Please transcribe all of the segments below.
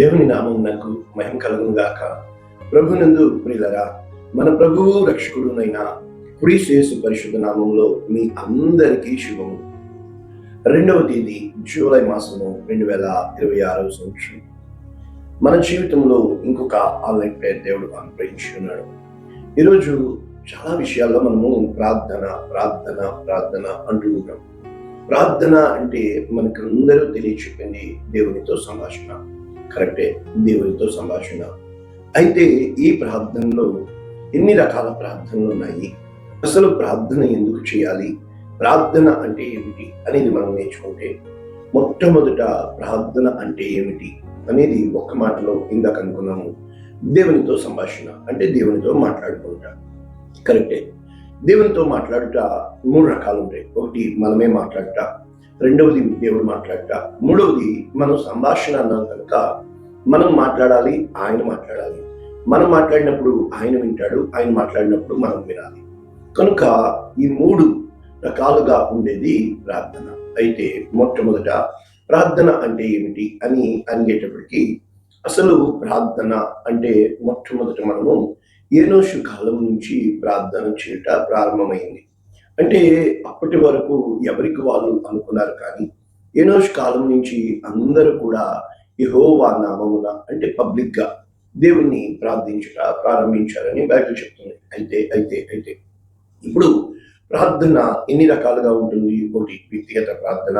దేవుని నామమునకు మహిమ కలుగును గాక. ప్రభునందు ప్రియులరా, మన ప్రభువు రక్షకుడునైన క్రీస్తు పరిశుద్ధ నామంలో మీ అందరికీ శుభము. 2వ తేదీ జూలై మాసము 2026 సంవత్సరం. మన జీవితంలో ఇంకొక ఆన్లైన్ ప్రేయర్ దేవుడు అనుగ్రహించుకున్నాడు. ఈరోజు చాలా విషయాల్లో మనము ప్రార్థన అంటూ ఉంటాం. ప్రార్థన అంటే మనకు అందరూ తెలియచెప్పింది దేవునితో సంభాషణ. కరెక్టే, దేవునితో సంభాషణ. అయితే ఈ ప్రార్థనలో ఎన్ని రకాల ప్రార్థనలు ఉన్నాయి, అసలు ప్రార్థన ఎందుకు చేయాలి, ప్రార్థన అంటే ఏమిటి అనేది మనం నేర్చుకుంటే, మొట్టమొదట ప్రార్థన అంటే ఏమిటి అనేది ఒక్క మాటలో ఇందాక అనుకున్నాము. దేవునితో సంభాషణ అంటే దేవునితో మాట్లాడుకుంటా. కరెక్టే, దేవునితో మాట్లాడుట 3 రకాలు ఉంటాయి. ఒకటి మనమే మాట్లాడుట, రెండవది దేవుడు మాట్లాడుట, మూడవది మనం సంభాషణ అన్నాం కనుక మనం మాట్లాడాలి, ఆయన మాట్లాడాలి. మనం మాట్లాడినప్పుడు ఆయన వింటాడు, ఆయన మాట్లాడినప్పుడు మనం వినాలి. కనుక ఈ 3 రకాలుగా ఉండేది ప్రార్థన. అయితే మొట్టమొదట ప్రార్థన అంటే ఏమిటి అని అడిగేటప్పటికీ, అసలు ప్రార్థన అంటే మొట్టమొదట మనము ఏనోషు కాలం నుంచి ప్రార్థన చేయట ప్రారంభమైంది. అంటే అప్పటి వరకు ఎవరికి వాళ్ళు అనుకున్నారు, కానీ ఏనోషు కాలం నుంచి అందరూ కూడా యెహోవా నామమున అంటే పబ్లిక్ గా దేవుణ్ణి ప్రార్థించుట ప్రారంభించారని బైబిల్ చెప్తుంది. అయితే ఇప్పుడు ప్రార్థన ఎన్ని రకాలుగా ఉంటుంది? 1 వ్యక్తిగత ప్రార్థన,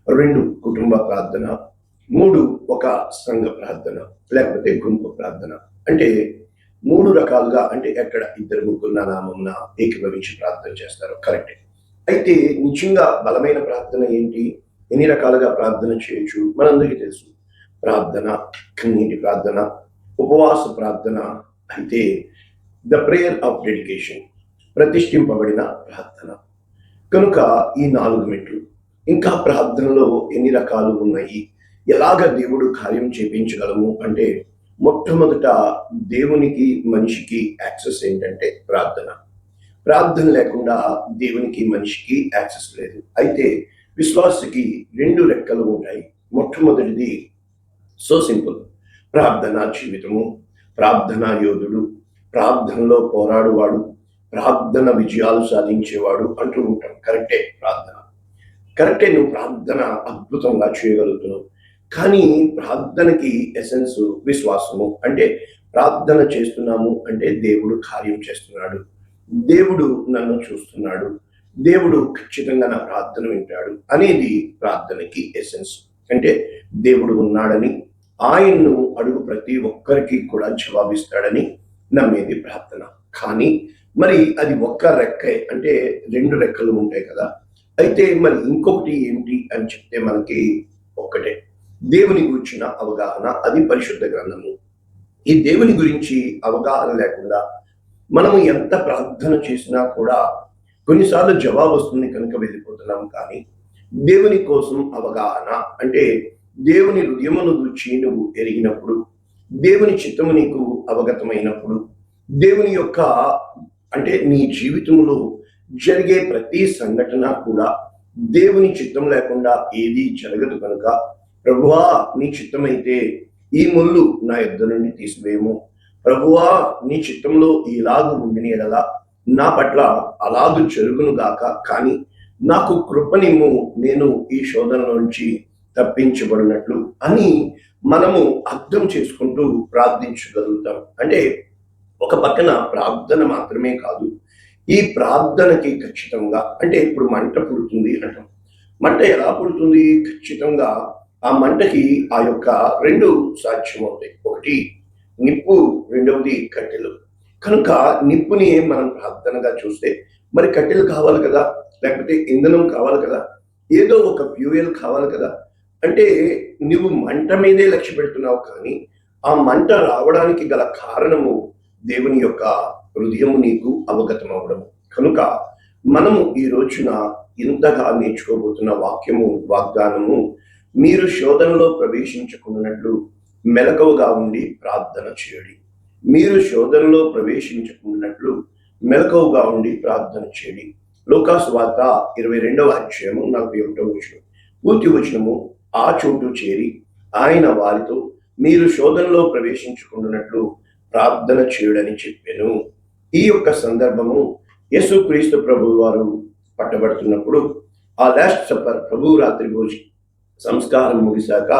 2 కుటుంబ ప్రార్థన, 3 ఒక సంఘ ప్రార్థన లేకపోతే గుంపు ప్రార్థన. అంటే 3 రకాలుగా, అంటే ఎక్కడ 2-3 నామమున ఏకీభవించి ప్రార్థన చేస్తారు. కరెక్టే. అయితే నిజంగా బలమైన ప్రార్థన ఏంటి, ఎన్ని రకాలుగా ప్రార్థన చేయొచ్చు మనందరికీ తెలుసు. ప్రార్థన, కన్నీటి ప్రార్థన, ఉపవాస ప్రార్థన, అయితే ద ప్రేయర్ ఆఫ్ డెడికేషన్, ప్రతిష్ఠింపబడిన ప్రార్థన. కనుక ఈ 4 మెట్లు. ఇంకా ప్రార్థనలో ఎన్ని రకాలు ఉన్నాయి, ఎలాగ దేవుడు కార్యం చేపించగలము అంటే, మొట్టమొదట దేవునికి మనిషికి యాక్సెస్ ఏంటంటే ప్రార్థన. ప్రార్థన లేకుండా దేవునికి మనిషికి యాక్సెస్ లేదు. అయితే విశ్వాసకి 2 రెక్కలు ఉంటాయి. మొట్టమొదటిది సో సింపుల్, ప్రార్థనా జీవితము, ప్రార్థనా యోధుడు, ప్రార్థనలో పోరాడువాడు, ప్రార్థన విజయాలు సాధించేవాడు అంటూ ఉంటాం. కరెక్టే, ప్రార్థన కరెక్టే. నువ్వు ప్రార్థన అద్భుతంగా చేయగలుగుతున్నావు. కానీ ప్రార్థనకి ఎసెన్స్ విశ్వాసము. అంటే ప్రార్థన చేస్తున్నాము అంటే దేవుడు కార్యం చేస్తున్నాడు, దేవుడు నన్ను చూస్తున్నాడు, దేవుడు ఖచ్చితంగా నా ప్రార్థన వింటాడు అనేది ప్రార్థనకి ఎసెన్స్. అంటే దేవుడు ఉన్నాడని, ఆయన్ను అడుగు ప్రతి ఒక్కరికి కూడా జవాబిస్తాడని నమ్మేది ప్రార్థన. కానీ మరి అది ఒక్క రెక్కే, అంటే 2 రెక్కలు ఉంటాయి కదా. అయితే మరి ఇంకొకటి ఏమిటి అని చెప్తే మనకి ఒక్కటే, దేవుని గురించిన అవగాహన, అది పరిశుద్ధ గ్రంథము. ఈ దేవుని గురించి అవగాహన లేకుండా మనము ఎంత ప్రార్థన చేసినా కూడా కొన్నిసార్లు జవాబు వస్తుంది కనుక వెళ్ళిపోతున్నాం. కానీ దేవుని కోసం అవగాహన అంటే దేవుని హృదయమును గురించి నువ్వు ఎరిగినప్పుడు, దేవుని చిత్తము నీకు అవగతమైనప్పుడు, దేవుని యొక్క అంటే నీ జీవితంలో జరిగే ప్రతి సంఘటన కూడా దేవుని చిత్తం లేకుండా ఏది జరగదు. కనుక ప్రభువా నీ చిత్తమైతే ఈ ముళ్ళు నా యొద్ద నుండి తీసివేయము, ప్రభువా నీ చిత్తంలో ఇలాగు ఉండిన ఎడల నా పట్ల అలాగు జరుగును గాక, కానీ నాకు కృపనిమ్ము, నేను ఈ శోధన నుంచి తప్పించబడినట్లు అని మనము అర్థం చేసుకుంటూ ప్రార్థించగలుగుతాం. అంటే ఒక పక్కన ప్రార్థన మాత్రమే కాదు, ఈ ప్రార్థనకి ఖచ్చితంగా, అంటే ఇప్పుడు మంట పుడుతుంది అంటాం. మంట ఎలా పుడుతుంది? ఖచ్చితంగా ఆ మంటకి ఆ యొక్క 2 సాధ్యమవుతాయి. ఒకటి నిప్పు, రెండవది కట్టెలు. కనుక నిప్పుని మనం ప్రార్థనగా చూస్తే మరి కట్టెలు కావాలి కదా, లేకపోతే ఇంధనం కావాలి కదా, ఏదో ఒక ఫ్యూయల్ కావాలి కదా. అంటే నువ్వు మంట మీదే లక్ష్య పెడుతున్నావు, కానీ ఆ మంట రావడానికి గల కారణము దేవుని యొక్క హృదయము నీకు అవగతం అవ్వడం. కనుక మనము ఈ రోజున ఇంతగా నేర్చుకోబోతున్న వాగ్దానము, మీరు శోధనలో ప్రవేశించకున్నట్లు మెలకువగా ఉండి ప్రార్థన చేయండి. మీరు శోధనలో ప్రవేశించకున్నట్లు మెలకువగా ఉండి ప్రార్థన చేయండి. లూకాసు వార్త 22వ అధ్యాయము 41వ వచనం. పూర్తి వచనము, ఆ చోటు చేరి ఆయన వారితో మీరు శోధనలో ప్రవేశించుకున్నట్లు ప్రార్థన చేయుడని చెప్పాను. ఈ యొక్క సందర్భము యేసుక్రీస్తు ప్రభు వారు పట్టబడుతున్నప్పుడు ఆ లాస్ట్ సప్పర్ ప్రభు రాత్రి సంస్కారం ముగిశాక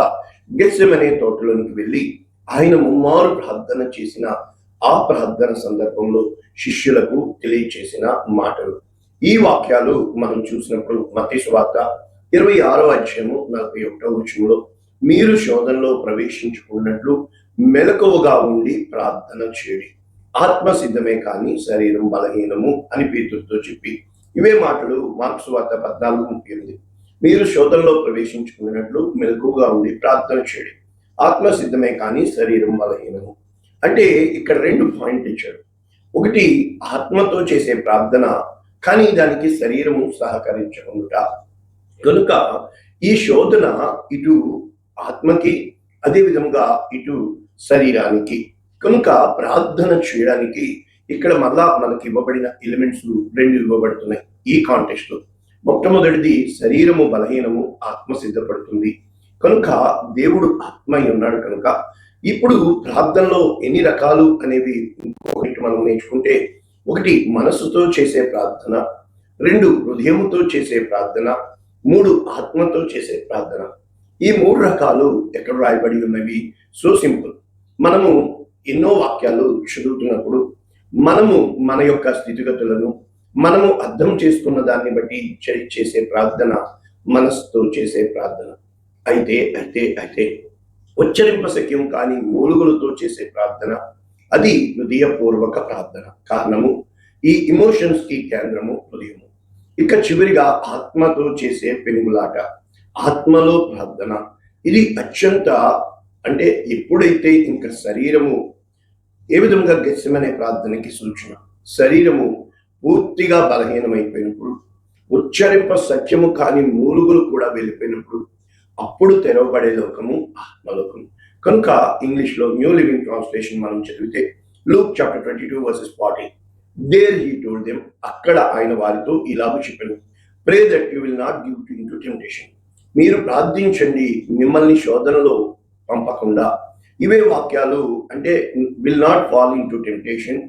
గెత్సెమనే తోటలోనికి వెళ్ళి ఆయన ముమ్మారు ప్రార్థన చేసిన ఆ ప్రార్థన సందర్భంలో శిష్యులకు తెలియచేసిన మాటలు. ఈ వాక్యాలు మనం చూసినప్పుడు మత్తయి సువార్త 26వ అధ్యాయము 41వ వచనంలో మీరు శోధనలో ప్రవేశించుకున్నట్లు మెలకువగా ఉండి ప్రార్థన చేయండి, ఆత్మ సిద్ధమే కానీ శరీరం బలహీనము అని పేతురుతో చెప్పి ఇవే మాటలు మార్కు సువార్త 14:38 మీరు శోధనలో ప్రవేశించుకున్నట్లు మెలకువగా ఉండి ప్రార్థన చేయండి, ఆత్మ సిద్ధమే కానీ శరీరం బలహీనము. అంటే ఇక్కడ 2 పాయింట్లు ఇచ్చాడు. ఒకటి ఆత్మతో చేసే ప్రార్థన, కానీ దానికి శరీరము సహకరించకుండా. కనుక ఈ శోధన ఇటు ఆత్మకి, అదే విధంగా ఇటు శరీరానికి. కనుక ప్రార్థన చేయడానికి ఇక్కడ మళ్ళా మనకి ఇవ్వబడిన ఎలిమెంట్స్ 2 ఇవ్వబడుతున్నాయి ఈ కాంటెక్స్ట్ లో. మొట్టమొదటిది శరీరము బలహీనము, ఆత్మ సిద్ధపడుతుంది. కనుక దేవుడు ఆత్మ అయి ఉన్నాడు. కనుక ఇప్పుడు ప్రార్థనలో ఎన్ని రకాలు అనేవి ఇంకొకటి మనం నేర్చుకుంటే, ఒకటి మనసుతో చేసే ప్రార్థన, 2 హృదయముతో చేసే ప్రార్థన, 3 ఆత్మతో చేసే ప్రార్థన. ఈ 3 రకాలు ఎక్కడ రాయబడి ఉన్నవి? So simple. మనము ఎన్నో వాక్యాలు చదువుతున్నప్పుడు మనము మన యొక్క స్థితిగతులను మనము అర్థం చేసుకున్న దాన్ని బట్టి చేసే ప్రార్థన మనసుతో చేసే ప్రార్థన. అయితే ఉచ్చరింపశక్యం కానీ మూలుగులతో చేసే ప్రార్థన అది హృదయపూర్వక ప్రార్థన. కారణము ఈ ఎమోషన్స్ కి కేంద్రము హృదయము. ఇక చివరిగా ఆత్మతో చేసే పెనుగులాట, ఆత్మలో ప్రార్థన. ఇది అత్యంత, అంటే ఎప్పుడైతే ఇంకా శరీరము ఏ విధంగా గెత్సెమనే ప్రార్థనకి సూచన, శరీరము పూర్తిగా బలహీనమైపోయినప్పుడు, ఉచ్చరింప సత్యము కాని మూలుగులు కూడా వెళ్ళిపోయినప్పుడు, అప్పుడు తెరవబడే లోకము ఆత్మలోకము. కనుక ఇంగ్లీష్ లో న్యూ లివింగ్ ట్రాన్స్లేషన్ మనం చదివితే Luke chapter 22:40 there he told them, అక్కడ ఆయన వారితో ఇలాగ చెప్పాను, pray that you will not give into temptation, మీరు ప్రార్థించండి మిమ్మల్ని శోధనలో పంపకుండా. ఇవే వాక్యాలు, అంటే will not fall into temptation,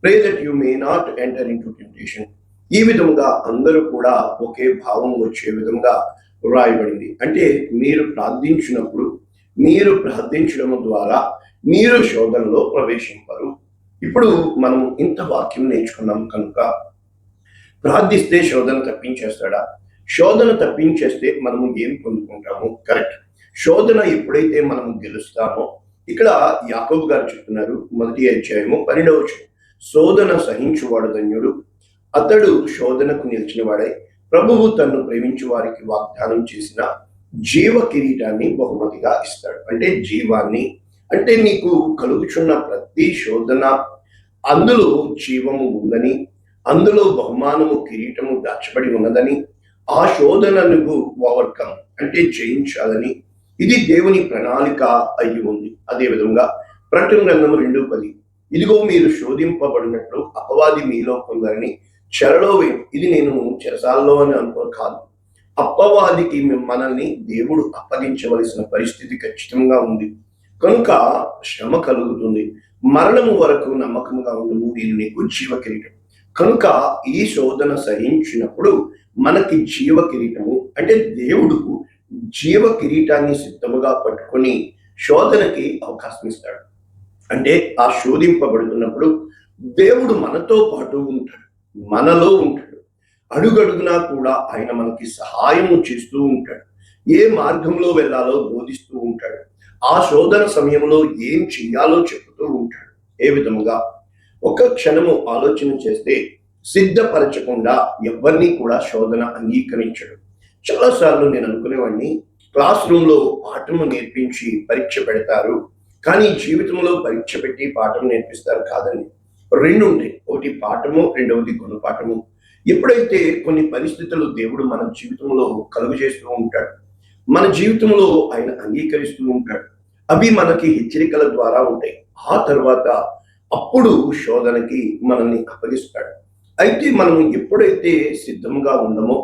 pray that you may not enter into temptation. ఈ విధంగా అందరూ కూడా ఒకే భావం వచ్చే విధంగా వ్రాయబడింది. అంటే మీరు ప్రార్థించినప్పుడు, మీరు ప్రార్థించడం ద్వారా మీరు శోధనలో ప్రవేశింపరు. ఇప్పుడు మనం ఇంత వాక్యం నేర్చుకున్నాం కనుక ప్రార్థిస్తే శోధన తప్పించేస్తాడా? శోధన తప్పించేస్తే మనము ఏం పొందుకుంటాము? కరెక్ట్. శోధన ఎప్పుడైతే మనం గెలుస్తామో, ఇక్కడ యాకోబు గారు చెప్తున్నారు 1వ అధ్యాయము 12వ వచనం, శోధన సహించువాడు ధన్యుడు, అతడు శోధనకు నిలిచిన వాడై ప్రభువు తన్ను ప్రేమించు వారికి వాగ్దానం చేసిన జీవ కిరీటాన్ని బహుమతిగా ఇస్తాడు. అంటే జీవాన్ని, అంటే నీకు కలుగుచున్న ప్రతి శోధన అందులో జీవము ఉందని, అందులో బహుమానము కిరీటము దాచబడి ఉన్నదని, ఆ శోధనను ఓవర్కమ్ అంటే జయించాలని ఇది దేవుని ప్రణాళిక అయి ఉంది. అదేవిధంగా ప్రకటన గ్రంథము 2:10 ఇదిగో మీరు శోధింపబడినట్లు అపవాది మీలో కొందరిని చెరలో ఇది నేను చెరసాల్లో అని అనుకో కాదు, అపవాదికి మనల్ని దేవుడు అప్పగించవలసిన పరిస్థితి ఖచ్చితంగా ఉంది. కనుక శ్రమ కలుగుతుంది, మరణము వరకు నమ్మకంగా ఉండము, నేను నీకు జీవ కిరీటం. కనుక ఈ శోధన సహించినప్పుడు మనకి జీవ కిరీటము, అంటే దేవుడు జీవ కిరీటాన్ని సిద్ధముగా పట్టుకొని శోధనకి అవకాశం ఇస్తాడు. అంటే ఆ శోధింపబడుతున్నప్పుడు దేవుడు మనతో పాటు ఉంటాడు, మనలో ఉంటాడు. అడుగడుగునా కూడా ఆయన మనకి సహాయము చేస్తూ ఉంటాడు, ఏ మార్గంలో వెళ్ళాలో బోధిస్తూ ఉంటాడు, ఆ శోధన సమయంలో ఏం చెయ్యాలో చెబుతూ ఉంటాడు. ఏ విధముగా ఒక క్షణము ఆలోచన చేస్తే సిద్ధపరచకుండా ఎవరిని కూడా శోధన అంగీకరించడు. చాలాసార్లు నేను అనుకునేవాడిని, క్లాస్ రూమ్ లో పాఠము నేర్పించి పరీక్ష పెడతారు, కానీ జీవితంలో పరీక్ష పెట్టి పాఠం నేర్పిస్తారు కాదండి. 2 ఉంటాయి, ఒకటి పాఠము, రెండవది గుణపాఠము. ఎప్పుడైతే కొన్ని పరిస్థితులు దేవుడు మన జీవితంలో కలుగు చేస్తూ ఉంటాడు, మన జీవితంలో ఆయన అంగీకరిస్తూ ఉంటాడు, అవి మనకి హెచ్చరికల ద్వారా ఉంటాయి. ఆ తర్వాత అప్పుడు శోధనకి మనల్ని అప్పగిస్తాడు. అయితే మనం ఎప్పుడైతే సిద్ధంగా ఉండమో,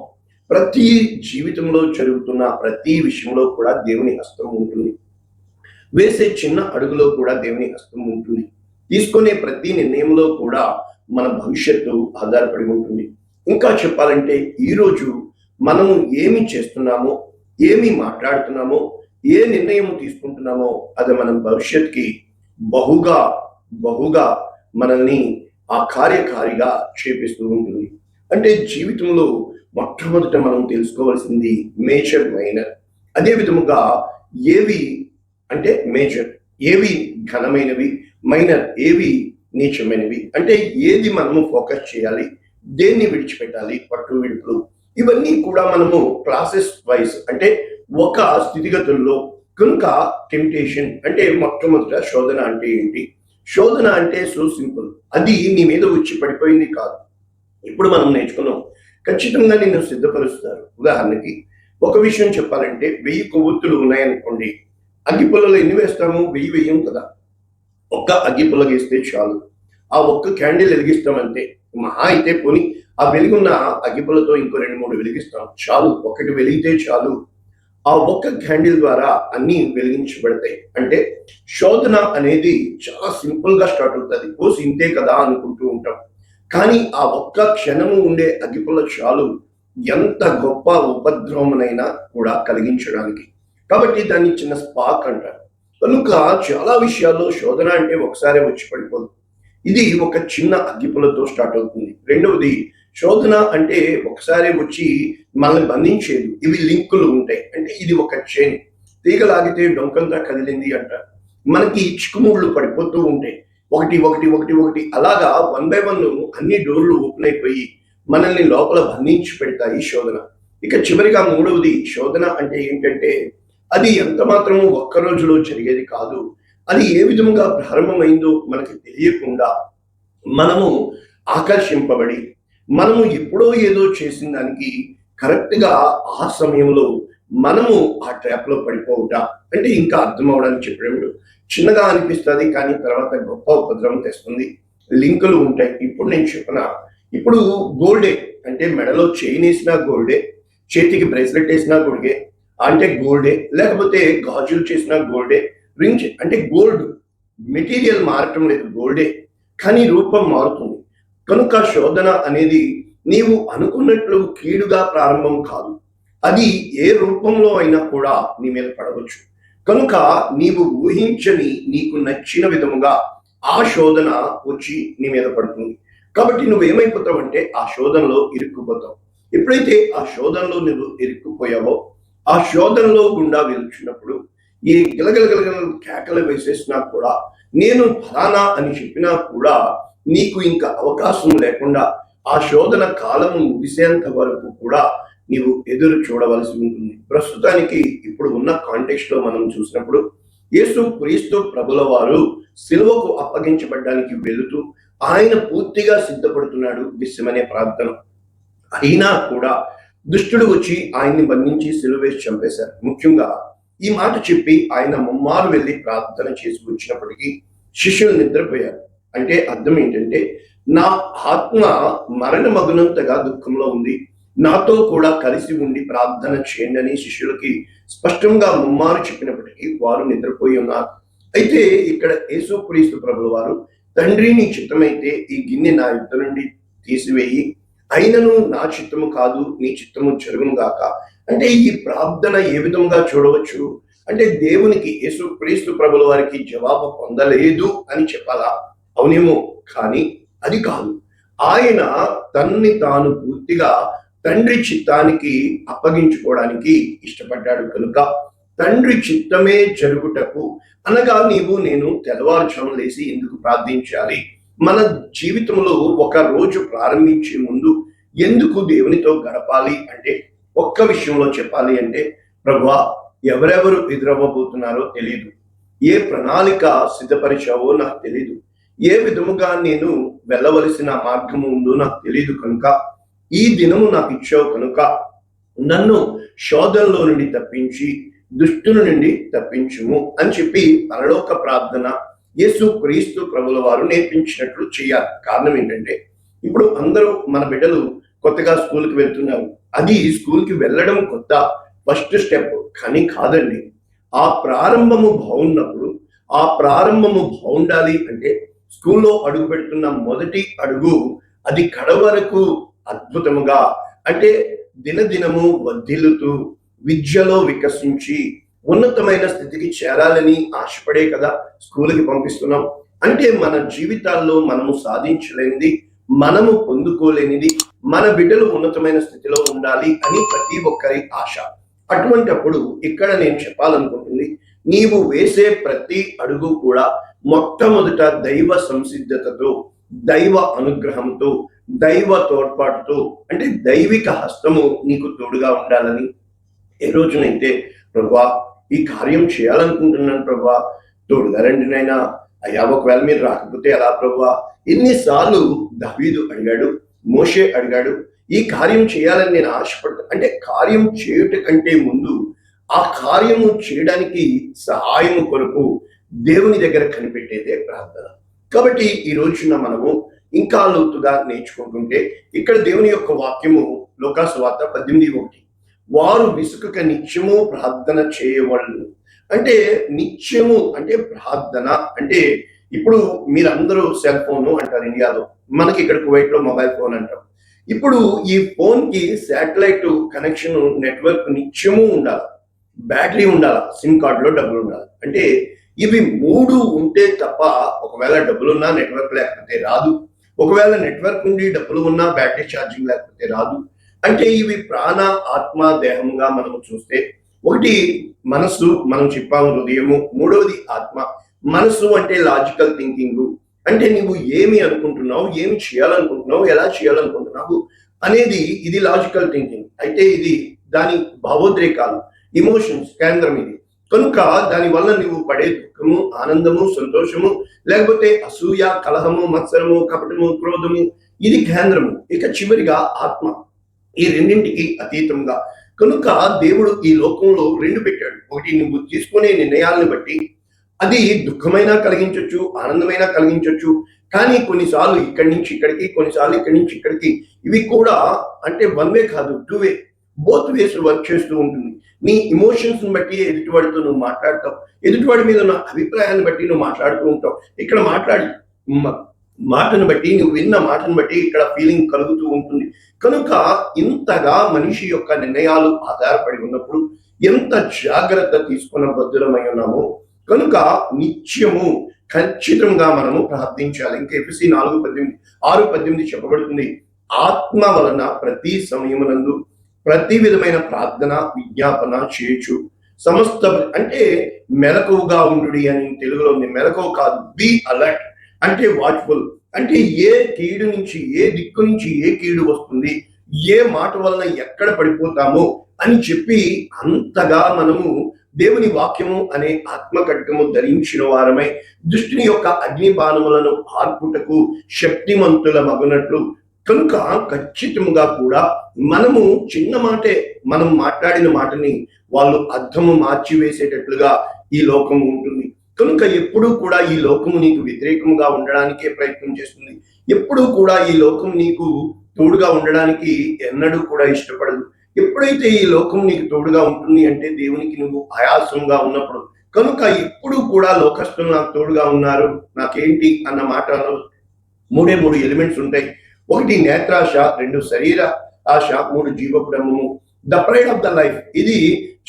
ప్రతి జీవితంలో జరుగుతున్న ప్రతి విషయంలో కూడా దేవుని హస్తం ఉంటుంది. వేసే చిన్న అడుగులో కూడా దేవుని హస్తం ఉంటుంది. తీసుకునే ప్రతి నిర్ణయంలో కూడా మన భవిష్యత్తు ఆధారపడి ఉంటుంది. ఇంకా చెప్పాలంటే ఈరోజు మనము ఏమి చేస్తున్నామో, ఏమి మాట్లాడుతున్నామో, ఏ నిర్ణయం తీసుకుంటున్నామో అది మన భవిష్యత్తుకి బహుగా బహుగా మనల్ని ఆ కార్యకారిగా చేపిస్తూ ఉంటుంది. అంటే జీవితంలో మొట్టమొదట మనం తెలుసుకోవాల్సింది మేజర్, మైనర్. అదే విధముగా ఏవి అంటే మేజర్, ఏవి ఘనమైనవి, మైనర్ ఏవి నీచమైనవి. అంటే ఏది మనము ఫోకస్ చేయాలి, దేన్ని విడిచిపెట్టాలి, పట్టు విడుపులు, ఇవన్నీ కూడా మనము క్లాసెస్ వైజ్ అంటే ఒక స్థితిగతుల్లో. కనుక టెంప్టేషన్ అంటే మొట్టమొదట శోధన అంటే ఏంటి? శోధన అంటే సో సింపుల్, అది నీ మీద వచ్చి పడిపోయింది కాదు. ఇప్పుడు మనం నేర్చుకున్నాం, ఖచ్చితంగా నిన్ను సిద్ధపరుస్తారు. ఉదాహరణకి ఒక విషయం చెప్పాలంటే 1000 కొవ్వొత్తులు ఉన్నాయనుకోండి, అగ్గిపుల్లలు ఎన్ని వేస్తాము? 1000 వేయం కదా. ఒక్క అగ్గిపుల్ల వేస్తే చాలు, ఆ ఒక్క క్యాండిల్ వెలిగిస్తామంటే. మహా అయితే పోని ఆ వెలుగున్న అగ్గిపుల్లతో ఇంకో 2-3 వెలిగిస్తాం చాలు. ఒకటి వెలిగితే చాలు, ఆ ఒక్క క్యాండిల్ ద్వారా అన్ని వెలిగించబడతాయి. అంటే శోధన అనేది చాలా సింపుల్ గా స్టార్ట్ అవుతుంది. కోసి ఇంతే కదా అనుకుంటూ ఉంటాం, కానీ ఆ ఒక్క క్షణము ఉండే అగ్గిపుల్ల చాలు ఎంత గొప్ప ఉపద్రవమునైనా కూడా కలిగించడానికి. కాబట్టి దాన్ని చిన్న స్పార్క్ అంటారు. కనుక చాలా విషయాల్లో శోధన అంటే ఒకసారి వచ్చి పడిపోదు. ఇది ఒక చిన్న అగ్గిపుల్లతో స్టార్ట్ అవుతుంది. రెండవది, శోధన అంటే ఒకసారి వచ్చి మనల్ని బంధించేది. ఇవి లింకులు ఉంటాయి. అంటే ఇది ఒక చైన్, తీగలాగితే డొంకంతా కదిలింది అంటారు. మనకి చిక్కుముళ్ళు పడిపోతూ ఉంటాయి, ఒకటి ఒకటి ఒకటి ఒకటి అలాగా 1 by 1 అన్ని డోర్లు ఓపెన్ అయిపోయి మనల్ని లోపల బంధించి పెడతాయి శోధన. ఇక చివరిగా మూడవది, శోధన అంటే ఏంటంటే అది ఎంత మాత్రము ఒక్క రోజులో జరిగేది కాదు. అది ఏ విధంగా ప్రారంభమైందో మనకి తెలియకుండా మనము ఆకర్షింపబడి మనము ఎప్పుడో ఏదో చేసిన దానికి కరెక్ట్గా ఆ సమయంలో మనము ఆ ట్రాప్లో పడిపోవుట. అంటే ఇంకా అర్థం అవడానికి చెప్పినప్పుడు చిన్నగా అనిపిస్తుంది, కానీ తర్వాత గొప్ప ఉపద్రవం తెస్తుంది. లింకులు ఉంటాయి. ఇప్పుడు నేను చెప్పిన, ఇప్పుడు గోల్డే అంటే మెడలో చైన్ వేసినా గోల్డే, చేతికి బ్రేస్లెట్ వేసినా గొడిగే అంటే గోల్డే, లేకపోతే గాజులు చేసినా గోల్డే, రింగ్ అంటే గోల్డ్. మెటీరియల్ మారటం లేదు, గోల్డే, కానీ రూపం మారుతుంది. కనుక శోధన అనేది నీవు అనుకున్నట్లు కీడుగా ప్రారంభం కాదు, అది ఏ రూపంలో అయినా కూడా నీ మీద పడవచ్చు. కనుక నీవు ఊహించని నీకు నచ్చిన విధముగా ఆ శోధన వచ్చి నీ మీద పడుతుంది. కాబట్టి నువ్వేమైపోతావు అంటే ఆ శోధనలో ఇరుక్కుపోతావు. ఎప్పుడైతే ఆ శోధనలో నువ్వు ఇరుక్కుపోయావో, ఆ శోధనలో గుండా వెళ్తున్నప్పుడు ఈ గిలగలగలగల కేకలు వేసేసినా కూడా, నేను ఫలానా అని చెప్పినా కూడా నీకు ఇంకా అవకాశం లేకుండా ఆ శోధన కాలము ముగిసేంత వరకు కూడా నీవు ఎదురు చూడవలసి ఉంటుంది. ప్రస్తుతానికి ఇప్పుడు ఉన్న కాంటెక్స్ట్ లో మనం చూసినప్పుడు యేసు క్రీస్తు ప్రభుల వారు సిలువకు అప్పగించబడ్డానికి వెళుతూ ఆయన పూర్తిగా సిద్ధపడుతున్నాడు గెత్సెమనే ప్రార్థన. అయినా కూడా దుష్టుడు వచ్చి ఆయన్ని బంధించి సిలువ వేసి చంపేశారు. ముఖ్యంగా ఈ మాట చెప్పి ఆయన ముమ్మారు వెళ్ళి ప్రార్థన చేసి వచ్చినప్పటికీ శిష్యులు నిద్రపోయారు. అంటే అర్థం ఏంటంటే, నా ఆత్మ మరణమగునంతగా దుఃఖంలో ఉంది, నాతో కూడా కలిసి ఉండి ప్రార్థన చేయండి అని శిష్యులకి స్పష్టంగా ముమ్మారు చెప్పినప్పటికీ వారు నిద్రపోయి ఉన్నారు. అయితే ఇక్కడ యేసుక్రీస్తు ప్రభుల వారు, తండ్రి నీ చిత్తమైతే ఈ గిన్నె నా యుద్ధ నుండి తీసివేయి, అయినను నా చిత్తము కాదు నీ చిత్తము జరుగును గాక. అంటే ఈ ప్రార్థన ఏ విధంగా చూడవచ్చు అంటే, దేవునికి యేసుక్రీస్తు ప్రభుల వారికి జవాబు పొందలేదు అని చెప్పాలా? అవునేమో, కానీ అది కాదు. ఆయన తన్ని తాను పూర్తిగా తండ్రి చిత్తానికి అప్పగించుకోవడానికి ఇష్టపడ్డాడు. కనుక తండ్రి చిత్తమే జరుగుటకు అనగా నీవు నేను తెల్లవారుజామున లేసి ఎందుకు ప్రార్థించాలి? మన జీవితంలో ఒక రోజు ప్రారంభించే ముందు ఎందుకు దేవునితో గడపాలి అంటే, ఒక్క విషయంలో చెప్పాలి అంటే, ప్రభువా ఎవరెవరు ఎదురవ్వబోతున్నారో తెలియదు, ఏ ప్రణాళిక సిద్ధపరిచావో నాకు తెలియదు, ఏ విధముగా నేను వెళ్ళవలసిన మార్గము ఉందో నాకు తెలియదు, కనుక ఈ దినము నాకు ఇచ్చావు కనుక నన్ను శోధనలో నుండి తప్పించి దుష్టుల నుండి తప్పించుము అని చెప్పి పరలోక ప్రార్థన యేసు క్రీస్తు ప్రభుల వారు నేర్పించినట్లు చేయాలి. కారణం ఏంటంటే, ఇప్పుడు అందరూ మన బిడ్డలు కొత్తగా స్కూల్కి వెళ్తున్నారు. అది స్కూల్కి వెళ్ళడం కొత్త ఫస్ట్ స్టెప్ కానీ కాదండి. ఆ ప్రారంభము బాగున్నప్పుడు, ఆ ప్రారంభము బాగుండాలి అంటే స్కూల్లో అడుగు పెడుతున్న మొదటి అడుగు అది కడ వరకు అద్భుతముగా, అంటే దినదినము వర్ధిల్లుతూ విద్యలో వికసించి ఉన్నతమైన స్థితికి చేరాలని ఆశపడే కదా స్కూల్కి పంపిస్తున్నాం. అంటే మన జీవితాల్లో మనము సాధించలేనిది, మనము పొందుకోలేనిది మన బిడ్డలు ఉన్నతమైన స్థితిలో ఉండాలి అని ప్రతి ఒక్కరి ఆశ. అటువంటప్పుడు ఇక్కడ నేను చెప్పాలనుకుంటుంది, నీవు వేసే ప్రతి అడుగు కూడా మొట్టమొదట దైవ సంసిద్ధతతో, దైవ అనుగ్రహంతో, దైవ తోడ్పాటుతో, అంటే దైవిక హస్తము నీకు తోడుగా ఉండాలని. ఏ రోజునైతే ప్రభా ఈ కార్యం చేయాలనుకుంటున్నాను ప్రభా, తోడుగా రండి నాయనా, అయ్యా ఒకవేళ మీరు రాకపోతే ఎలా ప్రభా, ఎన్నిసార్లు దావీదు అడిగాడు, మోషే అడిగాడు. ఈ కార్యం చేయాలని నేను ఆశపడతాను అంటే కార్యం చేయుట కంటే ముందు ఆ కార్యము చేయడానికి సహాయము కొరకు దేవుని దగ్గర కనిపెట్టేదే ప్రార్థన. కాబట్టి ఈ రోజున మనము ఇంకా లోతుగా నేర్చుకుంటుంటే ఇక్కడ దేవుని యొక్క వాక్యము లూకాసు వార్త 18:1, వారు విసుకక నిత్యము ప్రార్థన చేయవాళ్ళు. అంటే నిత్యము అంటే ప్రార్థన అంటే ఇప్పుడు మీరందరూ సెల్ ఫోన్ అంటారు ఇండియాలో, మనకి ఇక్కడ కువైట్ లో మొబైల్ ఫోన్ అంటాం. ఇప్పుడు ఈ ఫోన్ కి శాటిలైట్ కనెక్షన్ నెట్వర్క్ నిత్యము ఉండాలి, బ్యాటరీ ఉండాలి, సిమ్ కార్డులో డబ్బులు ఉండాలి. అంటే ఇవి 3 ఉంటే తప్ప ఒకవేళ డబ్బులున్నా నెట్వర్క్ లేకపోతే రాదు, ఒకవేళ నెట్వర్క్ ఉండి డబ్బులు ఉన్నా బ్యాటరీ ఛార్జింగ్ లేకపోతే రాదు. అంటే ఇవి ప్రాణ ఆత్మ దేహంగా మనం చూస్తే, ఒకటి మనస్సు, మనం చెప్పాము హృదయము, మూడవది ఆత్మ. మనస్సు అంటే లాజికల్ థింకింగ్, అంటే నువ్వు ఏమి అనుకుంటున్నావు, ఏమి చేయాలనుకుంటున్నావు, ఎలా చేయాలనుకుంటున్నావు అనేది ఇది లాజికల్ థింకింగ్. అయితే ఇది దాని భావోద్రేకాలు, ఇమోషన్స్ కేంద్రం ఇది. కనుక దాని వల్ల నువ్వు పడే దుఃఖము, ఆనందము, సంతోషము, లేకపోతే అసూయ, కలహము, మత్సరము, కపటము, క్రోధము, ఇది కేంద్రము. ఇక చివరిగా ఆత్మ, ఈ రెండింటికి అతీతంగా. కనుక దేవుడు ఈ లోకంలో 2 పెట్టాడు. ఒకటి నువ్వు తీసుకునే నిర్ణయాలను బట్టి అది దుఃఖమైనా కలిగించవచ్చు, ఆనందమైనా కలిగించవచ్చు. కానీ కొన్నిసార్లు ఇక్కడి నుంచి ఇక్కడికి, కొన్నిసార్లు ఇక్కడి నుంచి ఇక్కడికి, ఇవి కూడా అంటే 1 వే కాదు, 2 వే, బోత్ వేస్ వర్క్ చేస్తూ ఉంటుంది. నీ ఇమోషన్స్ బట్టి ఎదుటివాడితో నువ్వు మాట్లాడతావు, ఎదుటివాడి మీద ఉన్న అభిప్రాయాన్ని బట్టి నువ్వు మాట్లాడుతూ ఉంటావు. ఇక్కడ మాటను బట్టి, నువ్వు విన్న మాటను బట్టి ఇక్కడ ఫీలింగ్ కలుగుతూ ఉంటుంది. కనుక ఇంతగా మనిషి యొక్క నిర్ణయాలు ఆధారపడి ఉన్నప్పుడు ఎంత జాగ్రత్త తీసుకున్న బద్దులమై ఉన్నామో, కనుక నిత్యము ఖచ్చితంగా మనము ప్రార్థించాలి. ఇంకా ఎఫెసీ 6:18 చెప్పబడుతుంది, ఆత్మ వలన ప్రతి సమయమునందు ప్రతి విధమైన ప్రార్థన విజ్ఞాపన చేయొచ్చు సమస్త, అంటే మెలకువగా ఉండుడి అని తెలుగులో ఉంది. మెలకువ కాదు, బి అలర్ట్, అంటే వాచ్ఫుల్. అంటే ఏ కీడు నుంచి, ఏ దిక్కు నుంచి ఏ కీడు వస్తుంది, ఏ మాట వలన ఎక్కడ పడిపోతామో అని చెప్పి అంతగా మనము దేవుని వాక్యము అనే ఆత్మ ఖడ్గము ధరించిన వారమై దుష్టుని యొక్క అగ్ని బాణములను ఆర్పుటకు శక్తిమంతుల మగునట్లు. కనుక ఖచ్చితంగా కూడా మనము చిన్న మాటే, మనం మాట్లాడిన మాటని వాళ్ళు అర్థము మార్చివేసేటట్లుగా ఈ లోకం ఉంటుంది. కనుక ఎప్పుడూ కూడా ఈ లోకము నీకు వ్యతిరేకంగా ఉండడానికే ప్రయత్నం చేస్తుంది. ఎప్పుడూ కూడా ఈ లోకం నీకు తోడుగా ఉండడానికి ఎన్నడూ కూడా ఇష్టపడదు. ఎప్పుడైతే ఈ లోకం నీకు తోడుగా ఉంటుంది అంటే దేవునికి నువ్వు ఆయాసంగా ఉన్నప్పుడు. కనుక ఎప్పుడూ కూడా లోకస్తులు నాకు తోడుగా ఉన్నారు, నాకేంటి అన్న మాట 3 ఎలిమెంట్స్ ఉంటాయి. 1 నేత్రాశ, 2 శరీర ఆశ, 3 జీవపుడము. The pride of the life, ఇది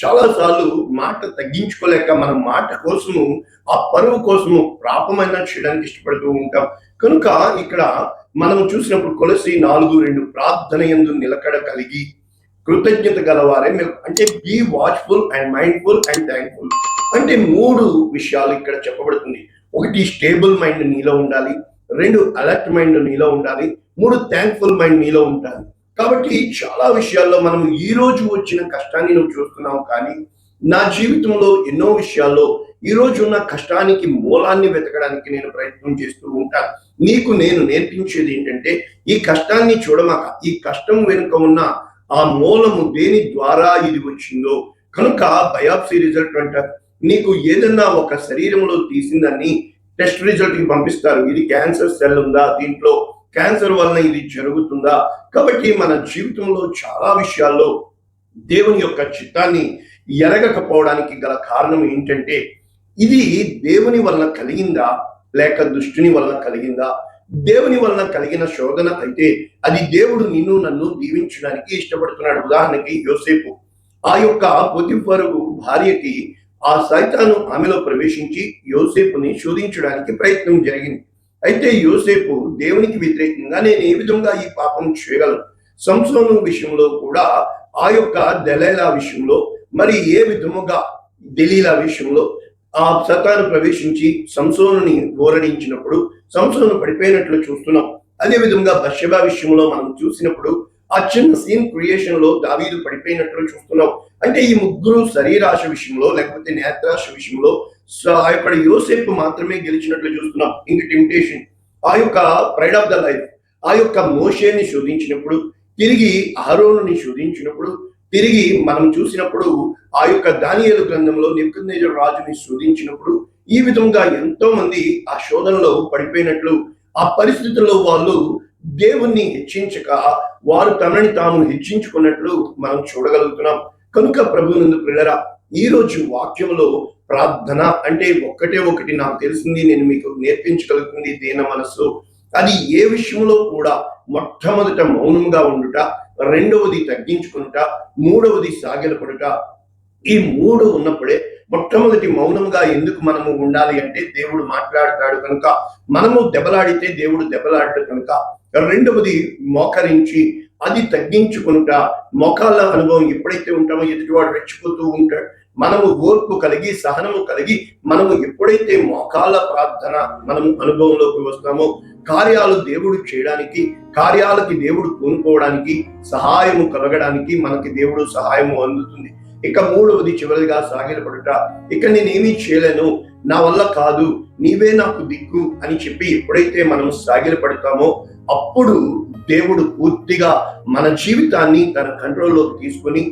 చాలా సార్లు మాట తగ్గించుకోలేక మనం మాట కోసము, ఆ పరువు కోసము ప్రాపమైన చేయడానికి ఇష్టపడుతూ ఉంటాం. కనుక ఇక్కడ మనం చూసినప్పుడు కొలస్సీ 4:2, ప్రార్థన యందు నిలకడ కలిగి కృతజ్ఞత గలవారే, అంటే be watchful and mindful and thankful. అంటే 3 విషయాలు ఇక్కడ చెప్పబడుతుంది. 1 స్టేబుల్ మైండ్ నీలో ఉండాలి, 2 అలర్ట్ మైండ్ నీలో ఉండాలి, 3 థ్యాంక్ఫుల్ మైండ్ నీలో ఉండాలి. కాబట్టి చాలా విషయాల్లో మనం ఈ రోజు వచ్చిన కష్టాన్ని నువ్వు చూస్తున్నావు, కానీ నా జీవితంలో ఎన్నో విషయాల్లో ఈ రోజు ఉన్న కష్టానికి మూలాన్ని వెతకడానికి నేను ప్రయత్నం చేస్తూ ఉంటాను. నీకు నేను నేర్పించేది ఏంటంటే, ఈ కష్టాన్ని చూడమాక, ఈ కష్టం వెనుక ఉన్న ఆ మూలము దేని ద్వారా ఇది వచ్చిందో. కనుక బయాప్సీ రిజల్ట్ అంటారు, నీకు ఏదన్నా ఒక శరీరంలో తీసిందని టెస్ట్ రిజల్ట్ కి పంపిస్తారు. ఇది క్యాన్సర్ సెల్ ఉందా, దీంట్లో క్యాన్సర్ వలన ఇది జరుగుతుందా. కాబట్టి మన జీవితంలో చాలా విషయాల్లో దేవుని యొక్క చిత్తాన్ని ఎరగకపోవడానికి గల కారణం ఏంటంటే ఇది దేవుని వలన కలిగిందా లేక దుష్టుని వలన కలిగిందా? దేవుని వలన కలిగిన శోధన అయితే అది దేవుడు నిన్ను నన్ను దీవించడానికి ఇష్టపడుతున్నాడు. ఉదాహరణకి యోసేపు, ఆ యొక్క పొతిఫరు భార్యకి ఆ సైతాను ఆమెలో ప్రవేశించి యోసేపుని శోధించడానికి ప్రయత్నం జరిగింది. అయితే యోసేపు దేవునికి వ్యతిరేకంగా నేను ఏ విధంగా ఈ పాపం చేయగలను? సంసోను విషయంలో కూడా ఆ యొక్క దెలీలా విషయంలో మరి ఏ విధముగా దెలీలా విషయంలో ఆ సతాను ప్రవేశించి సంసోనుని ఓరడించినప్పుడు సంసోను పడిపోయినట్లు చూస్తున్నాం. అదే విధంగా బత్షెబా విషయంలో మనం చూసినప్పుడు ఆ చిన్న సీన్ క్రియేషన్ లో దావీదు పడిపోయినట్లు చూస్తున్నాం. అంటే ఈ ముగ్గురు శరీరాశ విషయంలో లేకపోతే నేత్రాశ విషయంలో ఆ యొక్క యోసేపు మాత్రమే గెలిచినట్లు చూస్తున్నాం. ఇంక టెంప్టేషన్, ఆ యొక్క ప్రైడ్ ఆఫ్ ద లైఫ్, ఆ యొక్క మోషేని శోధించినప్పుడు, తిరిగి అహరోనుని శోధించినప్పుడు, తిరిగి మనం చూసినప్పుడు ఆ యొక్క దానియేలు గ్రంథంలో నెబుకద్నెజరు రాజుని శోధించినప్పుడు ఈ విధంగా ఎంతో మంది ఆ శోధనలో పడిపోయినట్లు, ఆ పరిస్థితుల్లో వాళ్ళు దేవుణ్ణి హెచ్చించక వారు తమని తాము హెచ్చించుకున్నట్లు మనం చూడగలుగుతున్నాం. కనుక ప్రభువునందు ప్రియులారా, ఈ రోజు వాక్యంలో ప్రార్థన అంటే ఒకటి నాకు తెలిసింది, నేను మీకు నేర్పించగలుగుతుంది దీన మనస్సు. అది ఏ విషయంలో కూడా మొట్టమొదట మౌనంగా ఉండుట, రెండవది తగ్గించుకునుట, మూడవది సాగిలపడుట. ఈ మూడు ఉన్నప్పుడే మొట్టమొదటి మౌనంగా ఎందుకు మనము ఉండాలి అంటే దేవుడు మాట్లాడతాడు కనుక, మనము దెబ్బలాడితే దేవుడు దెబ్బలాడతాడు కనుక. రెండవది మోకరించి అది తగ్గించుకునుట. మోకాళ్ళ అనుభవం ఎప్పుడైతే ఉంటామో ఎదుటివాడు రెచ్చిపోతూ ఉంటాడు. మనము ఓర్పు కలిగి సహనము కలిగి మనము ఎప్పుడైతే మోకాళ్ళ ప్రార్థన మనము అనుభవంలోకి వస్తామో కార్యాలు దేవుడు చేయడానికి, కార్యాలకి దేవుడు పూనుకోవడానికి, సహాయము కలగడానికి మనకి దేవుడు సహాయము అందుతుంది. ఇక మూడవది చివరిగా సాగిలపడుట. ఇక నేనేమీ చేయలేను, నా వల్ల కాదు, నీవే నాకు దిక్కు అని చెప్పి ఎప్పుడైతే మనం సాగిలపడతామో అప్పుడు దేవుడు పూర్తిగా మన జీవితాన్ని తన కంట్రోల్లోకి తీసుకొని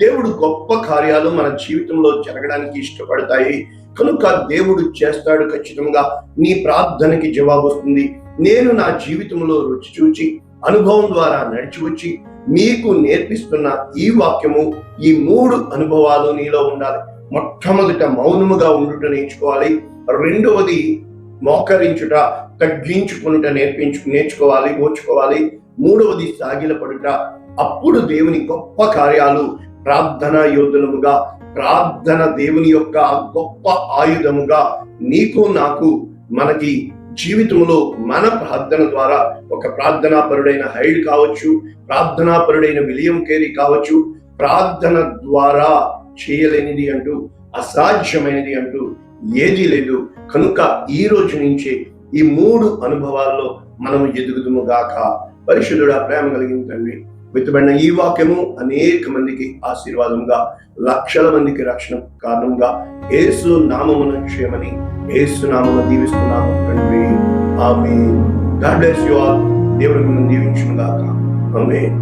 దేవుడు గొప్ప కార్యాలు మన జీవితంలో జరగడానికి ఇష్టపడతాయి. కనుక దేవుడు చేస్తాడు ఖచ్చితంగా. నీ ప్రార్థనకి జవాబు వస్తుంది. నేను నా జీవితంలో రుచి చూచి అనుభవం ద్వారా నడిచి వచ్చి మీకు నేర్పిస్తున్న ఈ వాక్యము, ఈ మూడు అనుభవాలు నీలో ఉండాలి. మొట్టమొదట మౌనముగా ఉండుట నేర్చుకోవాలి. రెండవది మోకరించుట, తగ్గించుకునుట నేర్చుకోవాలి, ఓర్చుకోవాలి. మూడవది సాగిలపడుట. అప్పుడు దేవుని గొప్ప కార్యాలు ప్రార్థన యోధులముగా, ప్రార్థన దేవుని యొక్క గొప్ప ఆయుధముగా నీకు నాకు మనకి జీవితంలో మన ప్రార్థన ద్వారా, ఒక ప్రార్థనాపరుడైన హైడ్ కావచ్చు, ప్రార్థనాపరుడైన విలియం కేరీ కావచ్చు, ప్రార్థన ద్వారా చేయలేనిది అంటూ, అసాధ్యమైనది అంటూ ఏదీ లేదు. కనుక ఈ రోజు నుంచే ఈ మూడు అనుభవాల్లో మనము ఎదుగుదుము గాక. పరిశుద్ధుడా, ప్రేమ కలిగిన తండ్రి, విత్తబడిన ఈ వాక్యము అనేక మందికి ఆశీర్వాదంగా, లక్షల మందికి రక్షణ కారణంగా యేసు నామమున క్షేమని యేసు నామమున దీవిస్తున్నాము తండ్రి. ఆమేన్. God bless you all. దేవుడు మిమ్మల్ని దీవించును గాక. ఆమేన్.